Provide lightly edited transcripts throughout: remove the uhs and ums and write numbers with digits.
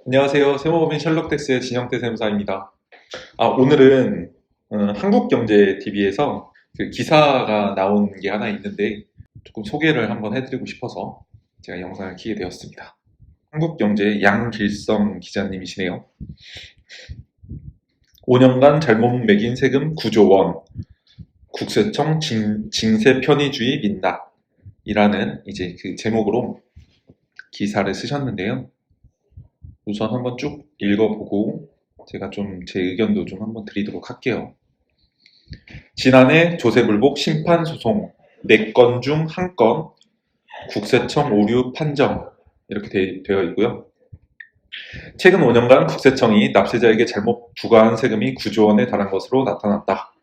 안녕하세요. 세무법인 셜록텍스의 진영태 세무사입니다. 오늘은 한국경제TV에서 그 기사가 나온 게 하나 있는데 조금 소개를 한번 해드리고 싶어서 제가 영상을 켜게 되었습니다. 한국경제 양길성 기자님이시네요. 5년간 잘못 매긴 세금 9조 원, 국세청 징세 편의주의 민낯이라는 이제 그 제목으로 기사를 쓰셨는데요. 우선 한번 쭉 읽어보고 제가 좀 제 의견도 좀 한번 드리도록 할게요. 지난해 조세불복 심판소송 4건 중 1건 국세청 오류 판정 이렇게 되어 있고요. 최근 5년간 국세청이 납세자에게 잘못 부과한 세금이 9조 원에 달한 것으로 나타났다.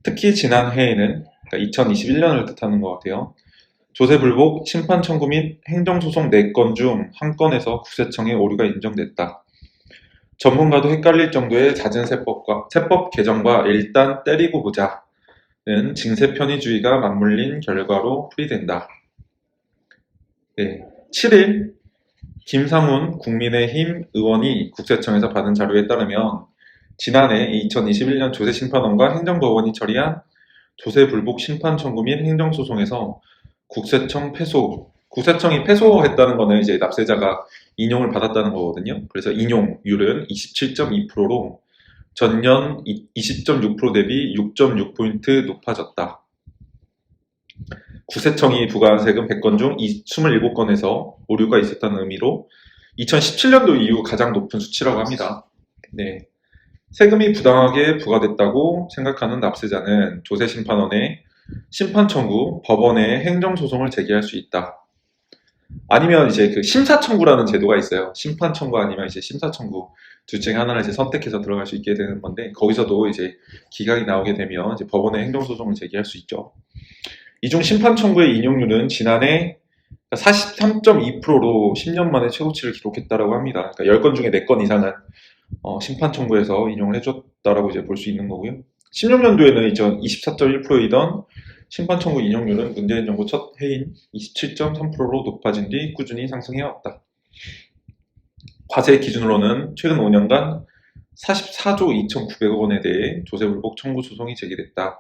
특히 지난해에는 그러니까 2021년을 뜻하는 것 같아요. 조세불복 심판 청구 및 행정소송 4건 중 1건에서 국세청의 오류가 인정됐다. 전문가도 헷갈릴 정도의 잦은 세법 개정과 일단 때리고 보자는 징세 편의주의가 맞물린 결과로 풀이된다. 네. 7일 김상훈 국민의힘 의원이 국세청에서 받은 자료에 따르면 지난해 2021년 조세심판원과 행정법원이 처리한 조세불복 심판 청구 및 행정소송에서 국세청이 패소했다는 거는 이제 납세자가 인용을 받았다는 거거든요. 그래서 인용률은 27.2%로 전년 20.6% 대비 6.6포인트 높아졌다. 국세청이 부과한 세금 100건 중 27건에서 오류가 있었다는 의미로 2017년도 이후 가장 높은 수치라고 합니다. 네. 세금이 부당하게 부과됐다고 생각하는 납세자는 조세심판원에 심판 청구, 법원에 행정소송을 제기할 수 있다. 아니면 이제 그 심사 청구라는 제도가 있어요. 심판 청구 아니면 이제 심사 청구 둘 중에 하나를 이제 선택해서 들어갈 수 있게 되는 건데 거기서도 이제 기각이 나오게 되면 이제 법원에 행정소송을 제기할 수 있죠. 이 중 심판 청구의 인용률은 지난해 43.2%로 10년 만에 최고치를 기록했다라고 합니다. 그러니까 10건 중에 4건 이상은 심판 청구에서 인용을 해줬다라고 이제 볼 수 있는 거고요. 16년도에는 24.1%이던 심판 청구 인용률은 문재인 정부 첫 해인 27.3%로 높아진 뒤 꾸준히 상승해왔다. 과세 기준으로는 최근 5년간 44조 2,900억 원에 대해 조세불복 청구 소송이 제기됐다.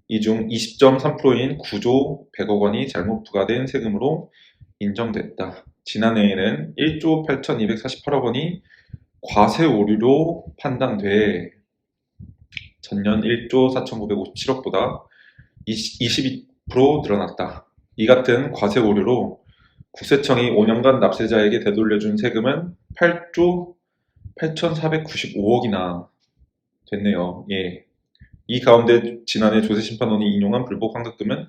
이 중 20.3%인 9조 100억 원이 잘못 부과된 세금으로 인정됐다. 지난해에는 1조 8,248억 원이 과세 오류로 판단돼 전년 1조 4,957억보다 22% 늘어났다. 이 같은 과세 오류로 국세청이 5년간 납세자에게 되돌려준 세금은 8조 8,495억이나 됐네요. 예. 이 가운데 지난해 조세심판원이 인용한 불복 환급금은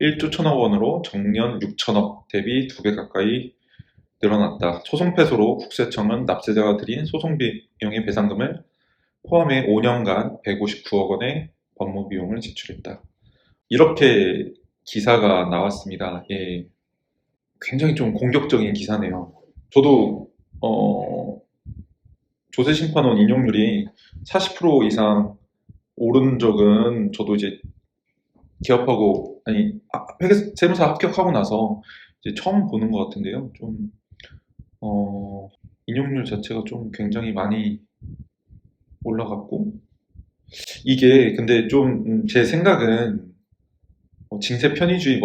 1조 1천억 원으로 정년 6천억 대비 2배 가까이 늘어났다. 소송 패소로 국세청은 납세자가 들인 소송 비용의 배상금을 포함해 5년간 159억 원의 법무 비용을 지출했다. 이렇게 기사가 나왔습니다. 예. 굉장히 좀 공격적인 기사네요. 저도 조세심판원 인용률이 40% 이상 오른 적은 저도 이제 기업하고 세무사 합격하고 나서 이제 처음 보는 것 같은데요. 좀 인용률 자체가 좀 굉장히 많이 올라갔고 이게 근데 좀 제 생각은 징세 편의주의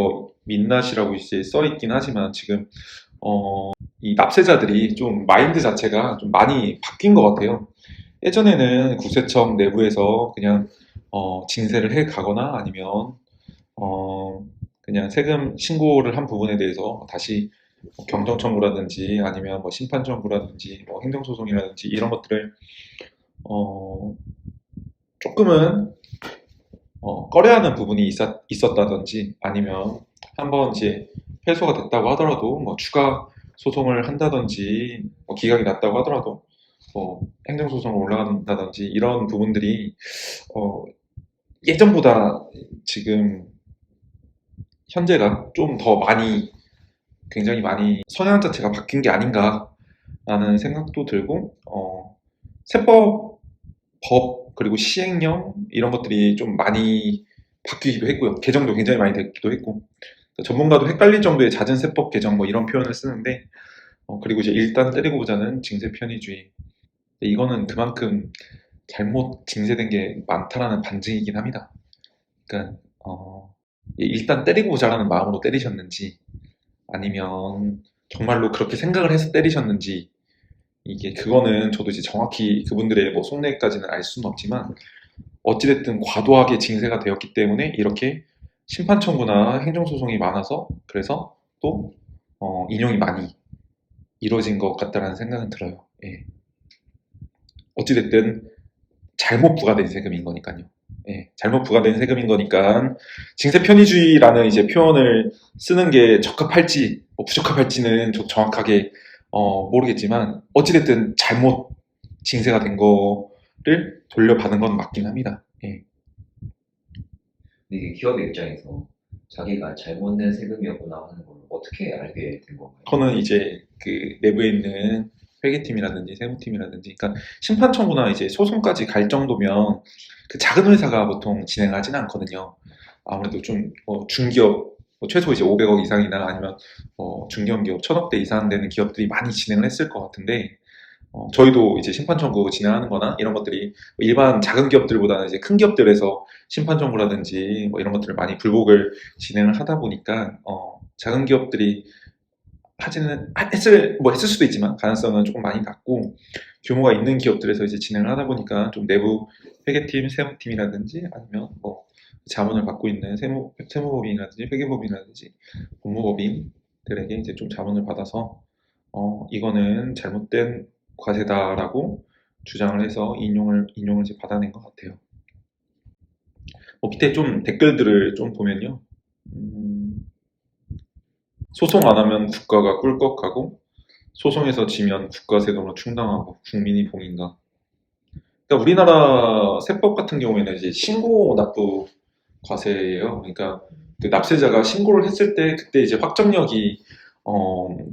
민낯이라고 이제 써 있긴 하지만 지금 이 납세자들이 좀 마인드 자체가 좀 많이 바뀐 것 같아요. 예전에는 국세청 내부에서 그냥 징세를 해 가거나 아니면 그냥 세금 신고를 한 부분에 대해서 다시 경정 청구라든지 아니면 심판 청구라든지 행정 소송이라든지 이런 것들을 조금은 꺼려하는 부분이 있었다든지 아니면 한번 이제 패소가 됐다고 하더라도 추가 소송을 한다든지 기각이 났다고 하더라도 행정소송을 올라간다든지 이런 부분들이 예전보다 지금 현재가 좀 더 굉장히 많이 성향 자체가 바뀐 게 아닌가라는 생각도 들고 세법, 법 그리고 시행령 이런 것들이 좀 많이 바뀌기도 했고요. 개정도 굉장히 많이 됐기도 했고 전문가도 헷갈릴 정도의 잦은 세법 개정 이런 표현을 쓰는데 그리고 이제 일단 때리고 보자는 징세 편의주의. 이거는 그만큼 잘못 징세된 게 많다라는 반증이긴 합니다. 그러니까 일단 때리고 보자라는 마음으로 때리셨는지 아니면 정말로 그렇게 생각을 해서 때리셨는지 이게 그거는 저도 이제 정확히 그분들의 뭐 속내까지는 알 수는 없지만 어찌됐든 과도하게 징세가 되었기 때문에 이렇게 심판 청구나 행정소송이 많아서 그래서 또 인용이 많이 이루어진 것 같다라는 생각은 들어요. 예. 어찌됐든 잘못 부과된 세금인 거니까요. 예, 잘못 부과된 세금인 거니까 징세 편의주의라는 이제 표현을 쓰는 게 적합할지 뭐 부적합할지는 정확하게 모르겠지만 어찌됐든 잘못 징세가 된 거를 돌려받은 건 맞긴 합니다. 예. 근데 이게 기업의 입장에서 자기가 잘못 낸 세금이었구나 하는 걸 어떻게 알게 된 건가요? 그거는 이제 그 내부에 있는 회계팀이라든지 세무팀이라든지, 그러니까 심판 청구나 이제 소송까지 갈 정도면 그 작은 회사가 보통 진행하지는 않거든요. 아무래도 좀 중기업, 최소 이제 500억 이상이나 아니면 중견기업 1000억대 이상 되는 기업들이 많이 진행을 했을 것 같은데, 저희도 이제 심판 청구 진행하는 거나 이런 것들이 일반 작은 기업들보다는 이제 큰 기업들에서 심판 청구라든지 뭐 이런 것들을 많이 불복을 진행을 하다 보니까 작은 기업들이 했을 수도 있지만 가능성은 조금 많이 낮고 규모가 있는 기업들에서 이제 진행을 하다 보니까 좀 내부 회계팀, 세무팀이라든지 아니면 뭐 자문을 받고 있는 세무법인이라든지 회계법인이라든지 법무법인들에게 이제 좀 자문을 받아서 이거는 잘못된 과세다라고 주장을 해서 인용을 이제 받아낸 것 같아요. 밑에 좀 댓글들을 좀 보면요. 소송 안 하면 국가가 꿀꺽하고 소송에서 지면 국가세금으로 충당하고 국민이 봉인가. 그러니까 우리나라 세법 같은 경우에는 이제 신고 납부 과세예요. 그러니까 그 납세자가 신고를 했을 때 그때 이제 확정력이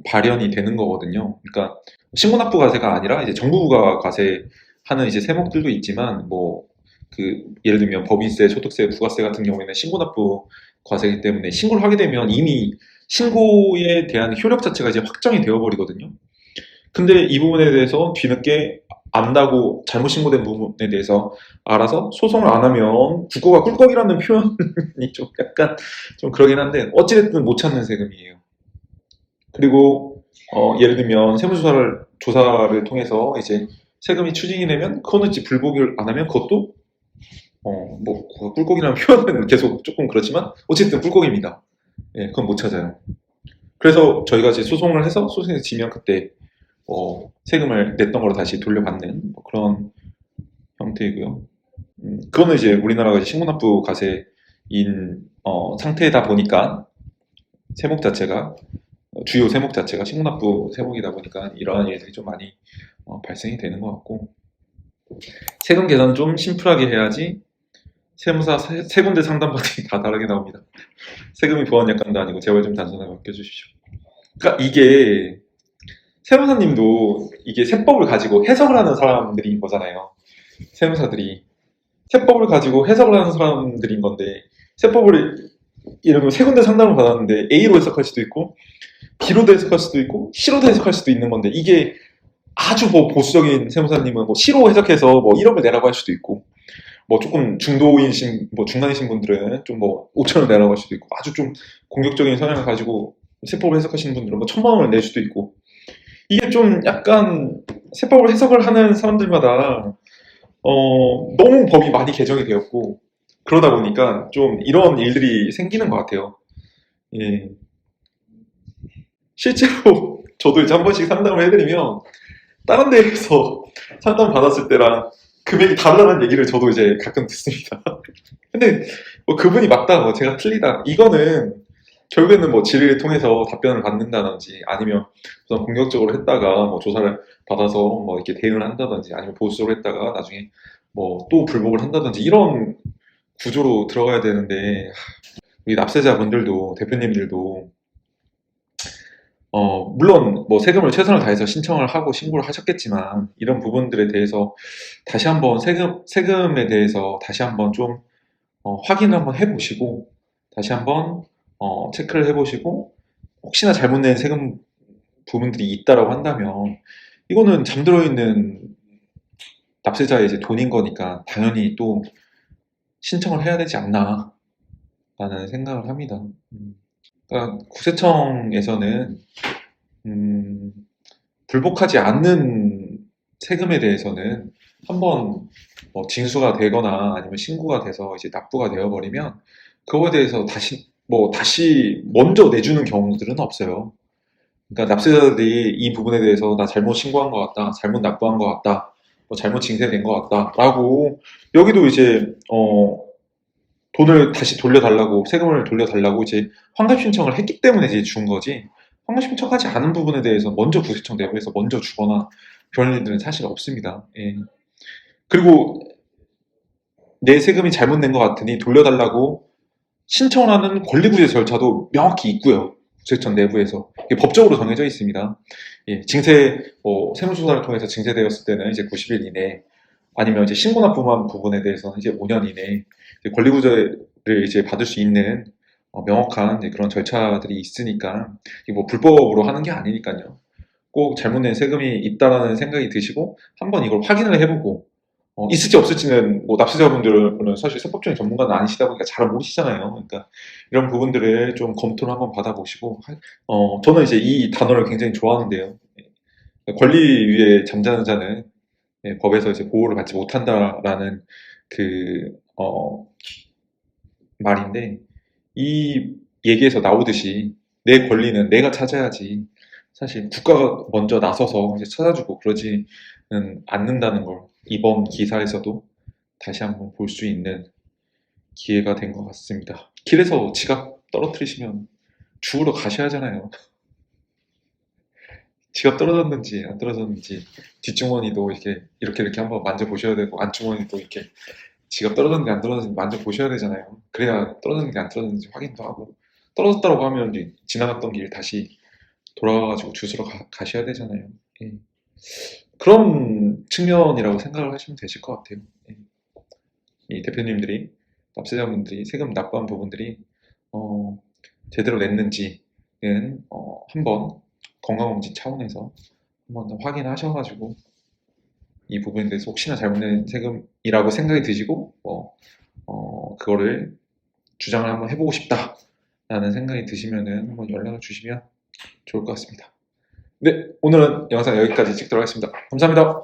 발현이 되는 거거든요. 그러니까 신고 납부 과세가 아니라 이제 정부가 과세하는 이제 세목들도 있지만 뭐 그 예를 들면 법인세, 소득세, 부가세 같은 경우에는 신고 납부 과세이기 때문에 신고를 하게 되면 이미 신고에 대한 효력 자체가 이제 확정이 되어 버리거든요. 근데 이 부분에 대해서 뒤늦게 안다고 잘못 신고된 부분에 대해서 알아서 소송을 안 하면 국고가 꿀꺽이라는 표현이 좀 약간 좀 그러긴 한데 어찌됐든 못 찾는 세금이에요. 그리고 예를 들면 조사를 통해서 이제 세금이 추징이 되면 그거는 이제 불복을 안 하면 그것도 뭐 꿀꺽이라는 표현은 계속 조금 그렇지만 어쨌든 꿀꺽입니다. 예, 그건 못 찾아요. 그래서 저희가 이제 소송을 해서 소송에서 지면 그때 세금을 냈던 걸로 다시 돌려받는 뭐 그런 형태이고요. 그거는 이제 우리나라가 이제 신고납부 과세인 상태다 보니까 세목 자체가 주요 세목 자체가 신고납부 세목이다 보니까 이러한 일들이 좀 많이 발생이 되는 것 같고 세금 계산 좀 심플하게 해야지 세무사 세 군데 상담받으니 다 다르게 나옵니다. 세금이 보안약관도 아니고 제발 좀 단순하게 맡겨주십시오. 그러니까 이게 세무사님도 이게 세법을 가지고 해석을 하는 사람들인 거잖아요. 세무사들이 세법을 가지고 해석을 하는 사람들인 건데 세법을 예를 들면 세 군데 상담을 받았는데 A로 해석할 수도 있고 B로도 해석할 수도 있고 C로도 해석할 수도 있는 건데 이게 아주 뭐 보수적인 세무사님은 뭐 C로 해석해서 뭐 1억을 내라고 할 수도 있고 뭐 조금 중도이신 뭐 중간이신 분들은 좀 뭐 5천을 내라고 할 수도 있고 아주 좀 공격적인 성향을 가지고 세법을 해석하시는 분들은 뭐 1,000만 원을 낼 수도 있고 이게 좀 약간 세법을 해석을 하는 사람들마다 너무 법이 많이 개정이 되었고 그러다 보니까 좀 이런 일들이 생기는 것 같아요. 예. 실제로 저도 이제 한 번씩 상담을 해드리면 다른 데에서 상담 받았을 때랑 금액이 다르다는 얘기를 저도 이제 가끔 듣습니다. 근데 뭐 그분이 맞다, 뭐 제가 틀리다. 이거는 결국에는 뭐 질의를 통해서 답변을 받는다든지 아니면 우선 공격적으로 했다가 뭐 조사를 받아서 뭐 이렇게 대응을 한다든지 아니면 보수적으로 했다가 나중에 뭐 또 불복을 한다든지 이런 구조로 들어가야 되는데 우리 납세자분들도 대표님들도 물론 뭐 세금을 최선을 다해서 신청을 하고 신고를 하셨겠지만 이런 부분들에 대해서 다시 한번 세금에 대해서 다시 한번 좀 확인을 한번 해보시고 다시 한번 체크를 해보시고 혹시나 잘못 낸 세금 부분들이 있다라고 한다면 이거는 잠들어 있는 납세자의 이제 돈인 거니까 당연히 또 신청을 해야 되지 않나 라는 생각을 합니다. 그러니까 국세청에서는 음, 불복하지 않는 세금에 대해서는 한번 뭐 징수가 되거나 아니면 신고가 돼서 이제 납부가 되어버리면 그거에 대해서 다시 먼저 내주는 경우들은 없어요. 그러니까 납세자들이 이 부분에 대해서 나 잘못 신고한 것 같다, 잘못 납부한 것 같다, 뭐 잘못 징세된 것 같다라고 여기도 이제 돈을 다시 돌려달라고 세금을 돌려달라고 이제 환급 신청을 했기 때문에 이제 준 거지. 환급 신청하지 않은 부분에 대해서 먼저 국세청 내부에서 먼저 주거나 그런 일들은 사실 없습니다. 예. 그리고 내 세금이 잘못된 것 같으니 돌려달라고 신청하는 권리부재 절차도 명확히 있고요. 국세청 내부에서 이게 법적으로 정해져 있습니다. 예, 세무조사를 통해서 징세되었을 때는 이제 90일 이내, 아니면 이제 신고 납부한 부분에 대해서는 이제 5년 이내 권리구제를 이제 받을 수 있는 명확한 이제 그런 절차들이 있으니까 이게 뭐 불법으로 하는 게 아니니까요. 꼭 잘못된 세금이 있다라는 생각이 드시고 한번 이걸 확인을 해보고 있을지 없을지는 뭐 납세자분들은 사실 세법적인 전문가는 아니시다 보니까 잘 모르시잖아요. 그러니까 이런 부분들을 좀 검토를 한번 받아보시고 저는 이제 이 단어를 굉장히 좋아하는데요. 권리 위에 잠자는 자는 법에서 이제 보호를 받지 못한다라는 그 말인데 이 얘기에서 나오듯이 내 권리는 내가 찾아야지 사실 국가가 먼저 나서서 이제 찾아주고 그러지는 않는다는 걸 이번 기사에서도 다시 한번 볼 수 있는 기회가 된 것 같습니다. 길에서 지갑 떨어뜨리시면 주우러 가셔야 하잖아요. 지갑 떨어졌는지 안 떨어졌는지 뒷주머니도 이렇게 한번 만져보셔야 되고 안주머니도 이렇게 지갑 떨어졌는지 안 떨어졌는지 만져보셔야 되잖아요. 그래야 떨어졌는지 안 떨어졌는지 확인도 하고 떨어졌다고 하면 이제 지나갔던 길 다시 돌아가가지고 주스러 가셔야 되잖아요. 예. 그런 측면이라고 생각을 하시면 되실 것 같아요. 예. 이 대표님들이 납세자분들이 세금 납부한 부분들이 제대로 냈는지는 한번 건강검진 차원에서 한번 더 확인하셔가지고 이 부분에 대해서 혹시나 잘못된 세금이라고 생각이 드시고 그거를 주장을 한번 해보고 싶다라는 생각이 드시면은 한번 연락을 주시면 좋을 것 같습니다. 네, 오늘은 영상 여기까지 찍도록 하겠습니다. 감사합니다.